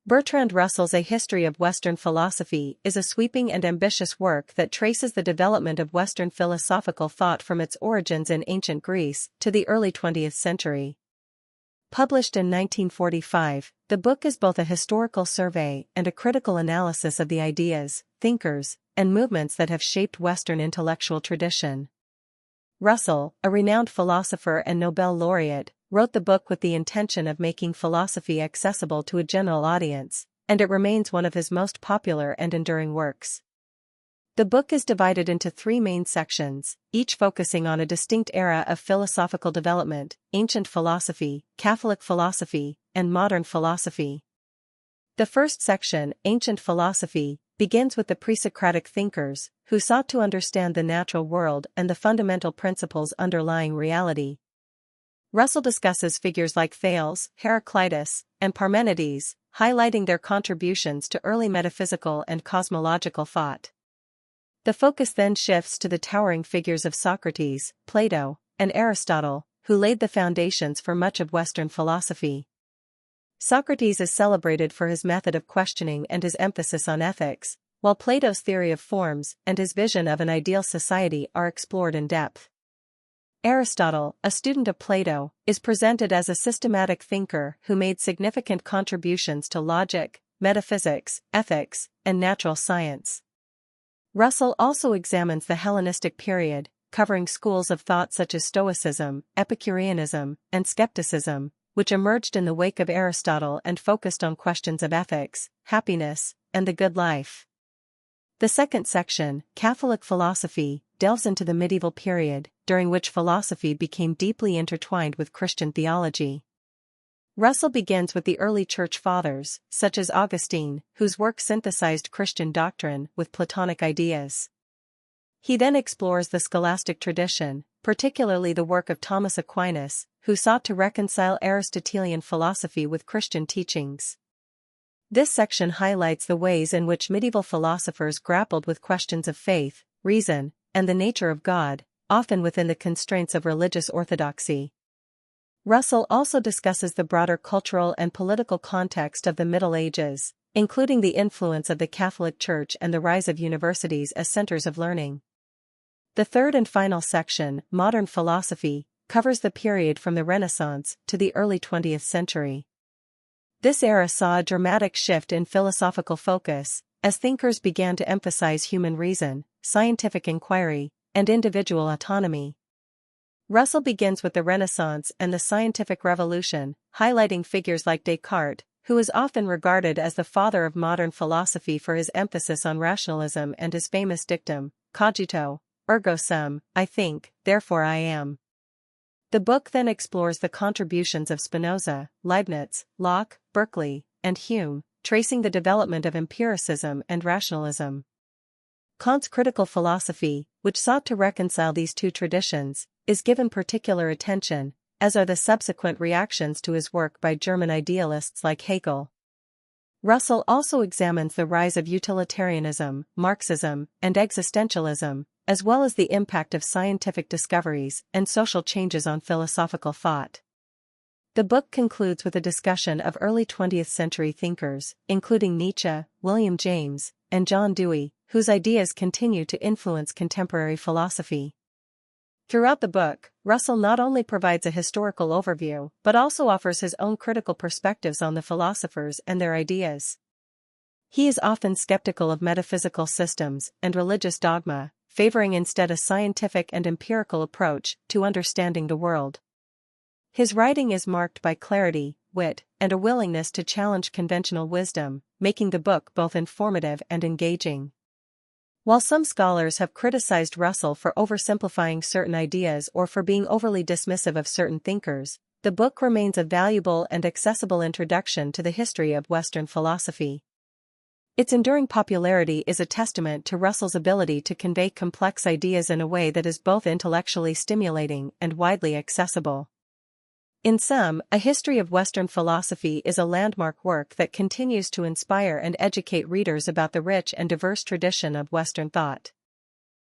Bertrand Russell's A History of Western Philosophy is a sweeping and ambitious work that traces the development of Western philosophical thought from its origins in ancient Greece to the early 20th century. Published in 1945, the book is both a historical survey and a critical analysis of the ideas, thinkers, and movements that have shaped Western intellectual tradition. Russell, a renowned philosopher and Nobel laureate, wrote the book with the intention of making philosophy accessible to a general audience, and it remains one of his most popular and enduring works. The book is divided into three main sections, each focusing on a distinct era of philosophical development: ancient philosophy, Catholic philosophy, and modern philosophy. The first section, Ancient Philosophy, begins with the pre-Socratic thinkers, who sought to understand the natural world and the fundamental principles underlying reality. Russell discusses figures like Thales, Heraclitus, and Parmenides, highlighting their contributions to early metaphysical and cosmological thought. The focus then shifts to the towering figures of Socrates, Plato, and Aristotle, who laid the foundations for much of Western philosophy. Socrates is celebrated for his method of questioning and his emphasis on ethics, while Plato's theory of forms and his vision of an ideal society are explored in depth. Aristotle, a student of Plato, is presented as a systematic thinker who made significant contributions to logic, metaphysics, ethics, and natural science. Russell also examines the Hellenistic period, covering schools of thought such as Stoicism, Epicureanism, and skepticism, which emerged in the wake of Aristotle and focused on questions of ethics, happiness, and the good life. The second section, Catholic philosophy, delves into the medieval period, during which philosophy became deeply intertwined with Christian theology. Russell begins with the early Church Fathers, such as Augustine, whose work synthesized Christian doctrine with Platonic ideas. He then explores the scholastic tradition, particularly the work of Thomas Aquinas, who sought to reconcile Aristotelian philosophy with Christian teachings. This section highlights the ways in which medieval philosophers grappled with questions of faith, reason, and the nature of God, often within the constraints of religious orthodoxy. Russell also discusses the broader cultural and political context of the Middle Ages, including the influence of the Catholic Church and the rise of universities as centers of learning. The third and final section, Modern Philosophy, covers the period from the Renaissance to the early 20th century. This era saw a dramatic shift in philosophical focus, as thinkers began to emphasize human reason, scientific inquiry, and individual autonomy. Russell begins with the Renaissance and the scientific revolution, highlighting figures like Descartes, who is often regarded as the father of modern philosophy for his emphasis on rationalism and his famous dictum, cogito, ergo sum, I think, therefore I am. The book then explores the contributions of Spinoza, Leibniz, Locke, Berkeley, and Hume, tracing the development of empiricism and rationalism. Kant's critical philosophy, which sought to reconcile these two traditions, is given particular attention, as are the subsequent reactions to his work by German idealists like Hegel. Russell also examines the rise of utilitarianism, Marxism, and existentialism, as well as the impact of scientific discoveries and social changes on philosophical thought. The book concludes with a discussion of early 20th century thinkers, including Nietzsche, William James, and John Dewey, whose ideas continue to influence contemporary philosophy. Throughout the book, Russell not only provides a historical overview but also offers his own critical perspectives on the philosophers and their ideas. He is often skeptical of metaphysical systems and religious dogma, favoring instead a scientific and empirical approach to understanding the world. His writing is marked by clarity, wit, and a willingness to challenge conventional wisdom, making the book both informative and engaging. While some scholars have criticized Russell for oversimplifying certain ideas or for being overly dismissive of certain thinkers, the book remains a valuable and accessible introduction to the history of Western philosophy. Its enduring popularity is a testament to Russell's ability to convey complex ideas in a way that is both intellectually stimulating and widely accessible. In sum, A History of Western Philosophy is a landmark work that continues to inspire and educate readers about the rich and diverse tradition of Western thought.